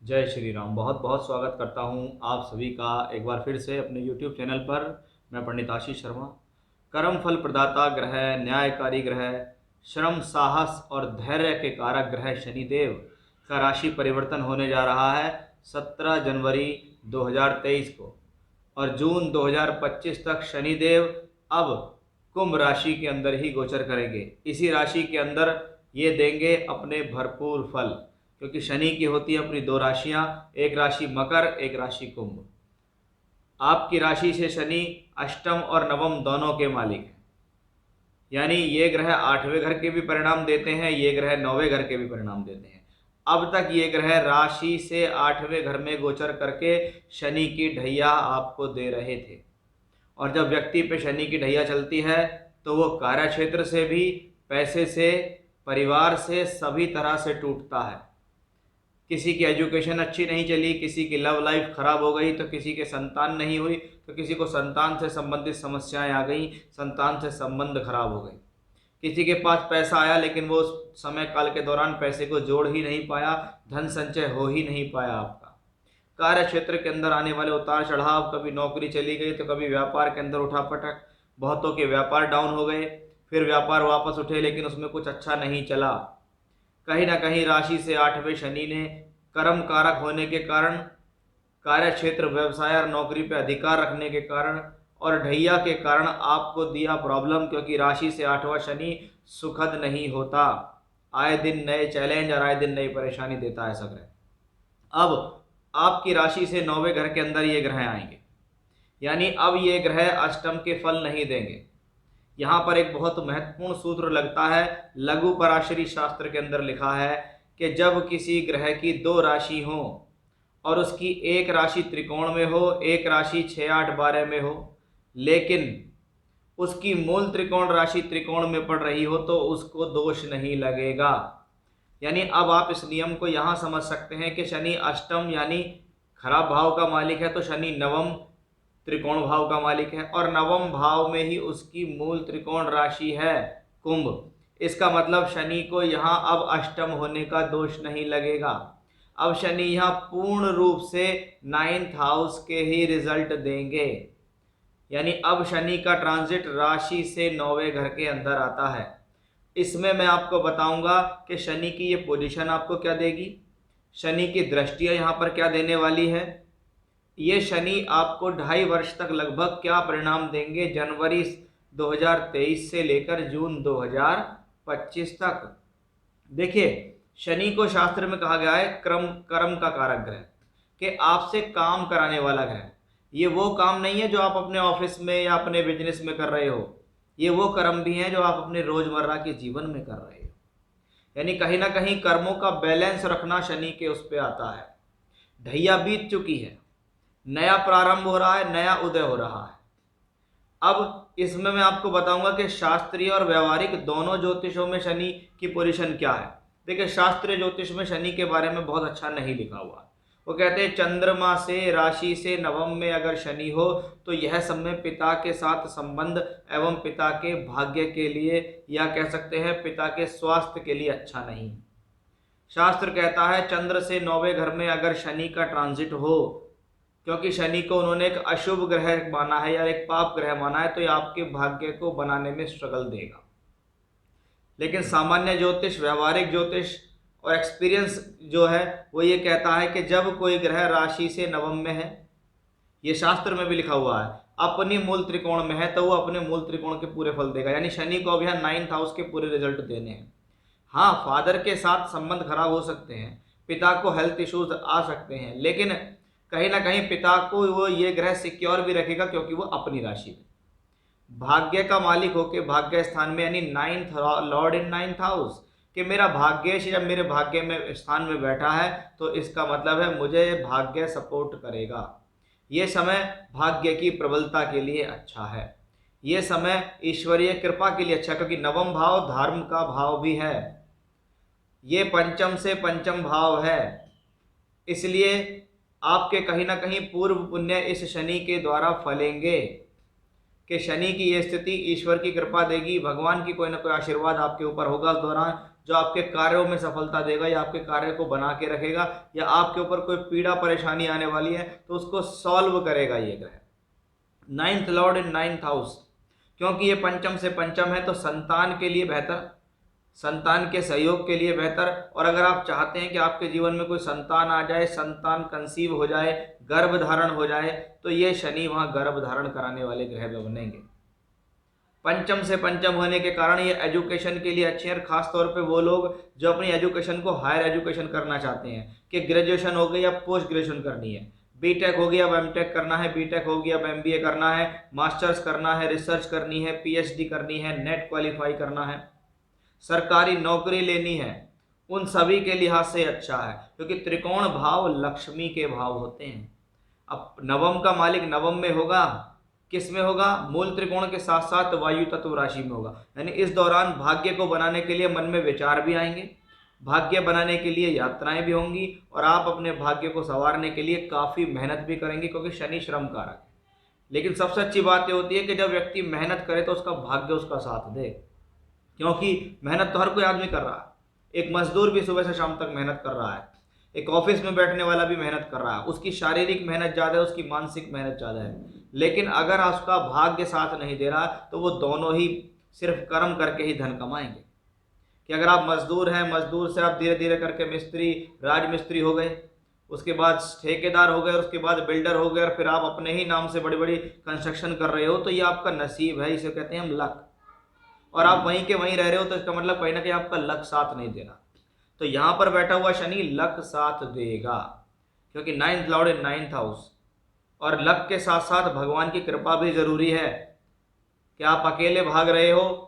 जय श्री राम। बहुत बहुत स्वागत करता हूं आप सभी का एक बार फिर से अपने YouTube चैनल पर। मैं पंडित आशीष शर्मा। कर्म फल प्रदाता ग्रह, न्यायकारी ग्रह, श्रम साहस और धैर्य के कारक ग्रह शनिदेव का राशि परिवर्तन होने जा रहा है 17 जनवरी 2023 को। और जून 2025 तक शनिदेव अब कुंभ राशि के अंदर ही गोचर करेंगे। इसी राशि के अंदर ये देंगे अपने भरपूर फल, क्योंकि शनि की होती है अपनी दो राशियां, एक राशि मकर, एक राशि कुंभ। आपकी राशि से शनि अष्टम और नवम दोनों के मालिक हैं, यानी ये ग्रह आठवें घर के भी परिणाम देते हैं, ये ग्रह नौवें घर के भी परिणाम देते हैं। अब तक ये ग्रह राशि से आठवें घर में गोचर करके शनि की ढैया आपको दे रहे थे। और जब व्यक्ति पे शनि की ढैया चलती है तो वो कार्य क्षेत्र से भी, पैसे से, परिवार से, सभी तरह से टूटता है। किसी की एजुकेशन अच्छी नहीं चली, किसी की लव लाइफ खराब हो गई, तो किसी के संतान नहीं हुई, तो किसी को संतान से संबंधित समस्याएं आ गई, संतान से संबंध खराब हो गए। किसी के पास पैसा आया लेकिन वो समय काल के दौरान पैसे को जोड़ ही नहीं पाया, धन संचय हो ही नहीं पाया आपका। कार्य क्षेत्र के अंदर आने वाले उतार चढ़ाव, कभी नौकरी चली गई तो कभी व्यापार के अंदर उठापटक, बहुतों के व्यापार डाउन हो गए, फिर व्यापार वापस उठे लेकिन उसमें कुछ अच्छा नहीं चला। कहीं ना कहीं राशि से आठवें शनि ने कर्म कारक होने के कारण, कार्य क्षेत्र, व्यवसाय और नौकरी पर अधिकार रखने के कारण और ढैया के कारण आपको दिया प्रॉब्लम, क्योंकि राशि से आठवां शनि सुखद नहीं होता। आए दिन नए चैलेंज और आए दिन नई परेशानी देता है ऐसा ग्रह। अब आपकी राशि से नौवें घर के अंदर ये ग्रह आएंगे, यानी अब ये ग्रह अष्टम के फल नहीं देंगे। यहाँ पर एक बहुत महत्वपूर्ण सूत्र लगता है, लघु पराशरी शास्त्र के अंदर लिखा है कि जब किसी ग्रह की दो राशि हो और उसकी एक राशि त्रिकोण में हो, एक राशि 6, 8, 12 में हो, लेकिन उसकी मूल त्रिकोण राशि त्रिकोण में पड़ रही हो तो उसको दोष नहीं लगेगा। यानी अब आप इस नियम को यहाँ समझ सकते हैं कि शनि अष्टम यानी खराब भाव का मालिक है, तो शनि नवम त्रिकोण भाव का मालिक है और नवम भाव में ही उसकी मूल त्रिकोण राशि है कुंभ। इसका मतलब शनि को यहाँ अब अष्टम होने का दोष नहीं लगेगा। अब शनि यहाँ पूर्ण रूप से 9th हाउस के ही रिजल्ट देंगे, यानी अब शनि का ट्रांजिट राशि से नौवें घर के अंदर आता है। इसमें मैं आपको बताऊंगा कि शनि की ये पोजीशन आपको क्या देगी, शनि की दृष्टियां यहाँ पर क्या देने वाली है, ये शनि आपको 2.5 वर्ष तक लगभग क्या परिणाम देंगे, जनवरी 2023 से लेकर जून 2025 तक। देखिए, शनि को शास्त्र में कहा गया है कर्म का कारक ग्रह, कि आपसे काम कराने वाला ग्रह। ये वो काम नहीं है जो आप अपने ऑफिस में या अपने बिजनेस में कर रहे हो, ये वो कर्म भी हैं जो आप अपने रोजमर्रा के जीवन में कर रहे हो। यानी कहीं ना कहीं कर्मों का बैलेंस रखना शनि के उस पर आता है। ढैया बीत चुकी है, नया प्रारंभ हो रहा है, नया उदय हो रहा है। अब इसमें मैं आपको बताऊंगा कि शास्त्रीय और व्यवहारिक दोनों ज्योतिषों में शनि की पोजीशन क्या है। देखिए, शास्त्रीय ज्योतिष में शनि के बारे में बहुत अच्छा नहीं लिखा हुआ। वो कहते हैं चंद्रमा से, राशि से नवम में अगर शनि हो तो यह समय पिता के साथ संबंध एवं पिता के भाग्य के लिए, या कह सकते हैं पिता के स्वास्थ्य के लिए अच्छा नहीं। शास्त्र कहता है चंद्र से नौवें घर में अगर शनि का ट्रांजिट हो, क्योंकि शनि को उन्होंने एक अशुभ ग्रह माना है या एक पाप ग्रह माना है, तो ये आपके भाग्य को बनाने में स्ट्रगल देगा। लेकिन सामान्य ज्योतिष, व्यवहारिक ज्योतिष और एक्सपीरियंस जो है वो ये कहता है कि जब कोई ग्रह राशि से नवम में है, ये शास्त्र में भी लिखा हुआ है, अपनी मूल त्रिकोण में है, तो वो अपने मूल त्रिकोण के पूरे फल देगा। यानी शनि को अब यहाँ 9th हाउस के पूरे रिजल्ट देने हैं। हाँ, फादर के साथ संबंध खराब हो सकते हैं, पिता को हेल्थ इश्यूज आ सकते हैं, लेकिन कहीं ना कहीं पिता को वो ये ग्रह सिक्योर भी रखेगा, क्योंकि वो अपनी राशि में भाग्य का मालिक होके भाग्य स्थान में, यानी 9th लॉर्ड इन 9th हाउस, कि मेरा भाग्येश जब मेरे भाग्य में स्थान में बैठा है तो इसका मतलब है मुझे भाग्य सपोर्ट करेगा। ये समय भाग्य की प्रबलता के लिए अच्छा है, ये समय ईश्वरीय कृपा के लिए अच्छा, क्योंकि नवम भाव धर्म का भाव भी है, ये पंचम से पंचम भाव है। इसलिए आपके कहीं ना कहीं पूर्व पुण्य इस शनि के द्वारा फलेंगे, कि शनि की ये स्थिति ईश्वर की कृपा देगी, भगवान की कोई ना कोई आशीर्वाद आपके ऊपर होगा उस दौरान, जो आपके कार्यों में सफलता देगा या आपके कार्य को बना के रखेगा, या आपके ऊपर कोई पीड़ा परेशानी आने वाली है तो उसको सॉल्व करेगा ये ग्रह। Ninth Lord in ninth house, क्योंकि ये पंचम से पंचम है तो संतान के लिए बेहतर, संतान के सहयोग के लिए बेहतर। और अगर आप चाहते हैं कि आपके जीवन में कोई संतान आ जाए, संतान कंसीव हो जाए, गर्भ धारण हो जाए, तो ये शनि वहां गर्भ धारण कराने वाले ग्रह में बनेंगे। पंचम से पंचम होने के कारण ये एजुकेशन के लिए अच्छे हैं, खास तौर पे वो लोग जो अपनी एजुकेशन को हायर एजुकेशन करना चाहते हैं कि ग्रेजुएशन हो गई, अब पोस्ट ग्रेजुएशन करनी है, बीटेक हो गया, अब एमटेक करना है, बीटेक हो गया, अब एमबीए करना है, मास्टर्स करना है, रिसर्च करनी है, पीएचडी करनी है, नेट क्वालिफाई करना है, सरकारी नौकरी लेनी है, उन सभी के लिहाज से अच्छा है, क्योंकि त्रिकोण भाव लक्ष्मी के भाव होते हैं। अब नवम का मालिक नवम में होगा, किस में होगा? मूल त्रिकोण के साथ साथ वायु तत्व राशि में होगा। यानी इस दौरान भाग्य को बनाने के लिए मन में विचार भी आएंगे, भाग्य बनाने के लिए यात्राएं भी होंगी, और आप अपने भाग्य को संवारने के लिए काफ़ी मेहनत भी करेंगे, क्योंकि शनि श्रम कारक है। लेकिन सबसे अच्छी बात यह होती है कि जब व्यक्ति मेहनत करे तो उसका भाग्य उसका साथ दे, क्योंकि मेहनत तो हर कोई आदमी कर रहा है। एक मजदूर भी सुबह से शाम तक मेहनत कर रहा है, एक ऑफिस में बैठने वाला भी मेहनत कर रहा है, उसकी शारीरिक मेहनत ज़्यादा है, उसकी मानसिक मेहनत ज़्यादा है। लेकिन अगर उसका भाग्य साथ नहीं दे रहा तो वो दोनों ही सिर्फ कर्म करके ही धन कमाएंगे। कि अगर आप मजदूर हैं, मजदूर से आप धीरे धीरे करके मिस्त्री, राजमिस्त्री हो गए, उसके बाद ठेकेदार हो गए, उसके बाद बिल्डर हो गए, और फिर आप अपने ही नाम से बड़ी बड़ी कंस्ट्रक्शन कर रहे हो, तो ये आपका नसीब है, इसे कहते हैं हम लक। और आप वहीं के वहीं रह रहे हो तो इसका मतलब कहीं ना कहीं आपका लक साथ नहीं दे रहा। तो यहाँ पर बैठा हुआ शनि लक साथ देगा, क्योंकि ninth Lord in ninth house. और लक के साथ साथ भगवान की कृपा भी जरूरी है। कि आप अकेले भाग रहे हो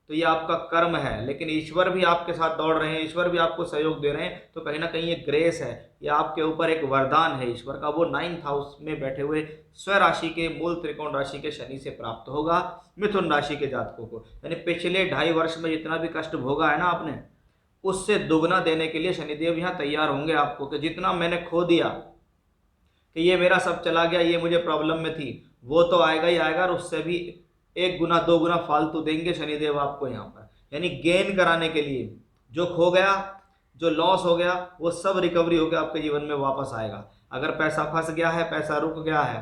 तो ये आपका कर्म है, लेकिन ईश्वर भी आपके साथ दौड़ रहे हैं, ईश्वर भी आपको सहयोग दे रहे हैं, तो कहीं ना कहीं ये ग्रेस है, ये आपके ऊपर एक वरदान है ईश्वर का, वो नाइन्थ हाउस में बैठे हुए स्वराशि के मूल त्रिकोण राशि के शनि से प्राप्त होगा मिथुन राशि के जातकों को। यानी पिछले 2.5 वर्ष में जितना भी कष्ट भोगा है ना आपने, उससे दुगना देने के लिए शनिदेव यहाँ तैयार होंगे आपको। कि जितना मैंने खो दिया कि ये मेरा सब चला गया, ये मुझे प्रॉब्लम में थी, वो तो आएगा ही आएगा, और उससे भी 1 गुना 2 गुना फालतू देंगे शनिदेव आपको यहाँ पर। यानी गेन कराने के लिए जो खो गया, जो लॉस हो गया, वो सब रिकवरी होकर आपके जीवन में वापस आएगा। अगर पैसा फंस गया है, पैसा रुक गया है,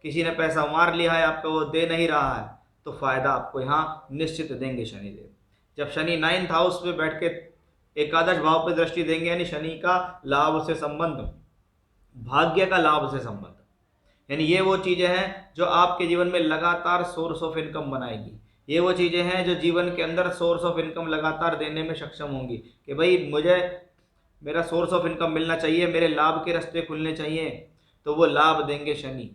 किसी ने पैसा मार लिया है आपको, वो दे नहीं रहा है, तो फायदा आपको यहाँ निश्चित देंगे शनिदेव। जब शनि 9th हाउस में बैठ के एकादश भाव पर दृष्टि देंगे, यानी शनि का लाभ से संबंध, भाग्य का लाभ से संबंध, यानी ये वो चीज़ें हैं जो आपके जीवन में लगातार सोर्स ऑफ इनकम बनाएगी। ये वो चीज़ें हैं जो जीवन के अंदर सोर्स ऑफ इनकम लगातार देने में सक्षम होंगी। कि भाई मुझे मेरा सोर्स ऑफ इनकम मिलना चाहिए, मेरे लाभ के रास्ते खुलने चाहिए, तो वो लाभ देंगे शनि।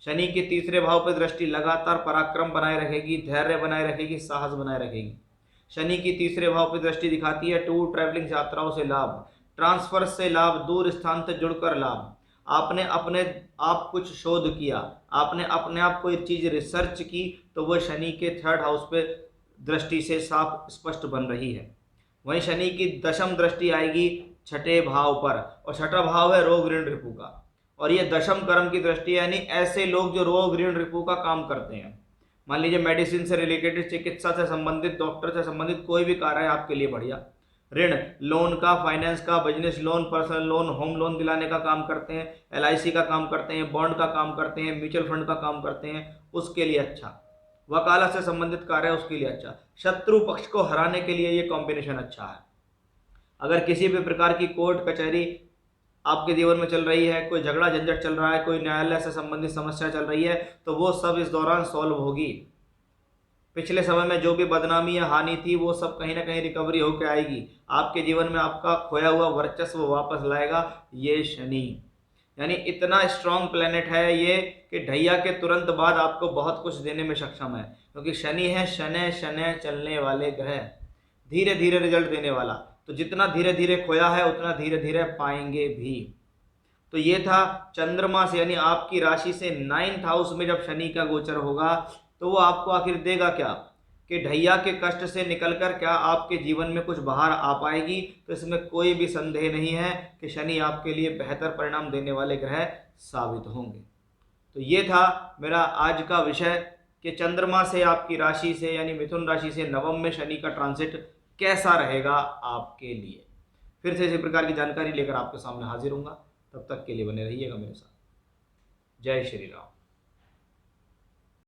शनि के 3रे भाव पर दृष्टि लगातार पराक्रम बनाए रखेगी, धैर्य बनाए रखेगी, साहस बनाए रखेगी। शनि की 3रे भाव पर दृष्टि दिखाती है टूर ट्रैवलिंग यात्राओं से लाभ, ट्रांसफर से लाभ, दूर स्थान से जुड़कर लाभ। आपने अपने आप कुछ शोध किया, आपने अपने आप कोई चीज़ रिसर्च की, तो वो शनि के 3rd हाउस पे दृष्टि से साफ स्पष्ट बन रही है। वहीं शनि की 10वीं दृष्टि आएगी 6ठे भाव पर, और 6ठा भाव है रोग ऋण रिपु का, और ये 10वीं कर्म की दृष्टि, यानी ऐसे लोग जो रोग ऋण रिपु का काम करते हैं। मान लीजिए मेडिसिन से रिलेटेड, चिकित्सा से संबंधित, डॉक्टर से संबंधित कोई भी कार्य है आपके लिए बढ़िया, ऋण, लोन का, फाइनेंस का, business loan, personal loan, home loan दिलाने का काम करते हैं, LIC का काम करते हैं, बॉन्ड का काम करते हैं, म्यूचुअल फंड का काम करते हैं, उसके लिए अच्छा। वकालत से संबंधित कार्य है उसके लिए अच्छा। शत्रु पक्ष को हराने के लिए ये कॉम्बिनेशन अच्छा है। अगर किसी भी प्रकार की कोर्ट कचहरी आपके जीवन में चल रही है, कोई झगड़ा झंझट चल रहा है, कोई न्यायालय से संबंधित समस्या चल रही है, तो वो सब इस दौरान सॉल्व होगी। पिछले समय में जो भी बदनामी या हानि थी, वो सब कहीं ना कहीं रिकवरी होकर आएगी। आपके जीवन में आपका खोया हुआ वर्चस्व वापस लाएगा ये शनि। यानी इतना स्ट्रॉन्ग प्लेनेट है ये कि ढैया के तुरंत बाद आपको बहुत कुछ देने में सक्षम है, क्योंकि शनि है शनै शनै चलने वाले ग्रह, धीरे धीरे रिजल्ट देने वाला। तो जितना धीरे धीरे खोया है उतना धीरे धीरे पाएंगे भी। तो ये था चंद्रमा से, यानी आपकी राशि से 9th हाउस में जब शनि का गोचर होगा, तो वो आपको आखिर देगा क्या, कि ढैया के कष्ट से निकलकर क्या आपके जीवन में कुछ बाहर आ पाएगी। तो इसमें कोई भी संदेह नहीं है कि शनि आपके लिए बेहतर परिणाम देने वाले ग्रह साबित होंगे। तो ये था मेरा आज का विषय कि चंद्रमा से आपकी राशि से, यानी मिथुन राशि से 9वें में शनि का ट्रांसिट कैसा रहेगा आपके लिए। फिर से इसी प्रकार की जानकारी लेकर आपके सामने हाजिर होऊंगा, तब तक के लिए बने रहिएगा मेरे साथ। जय श्री राम।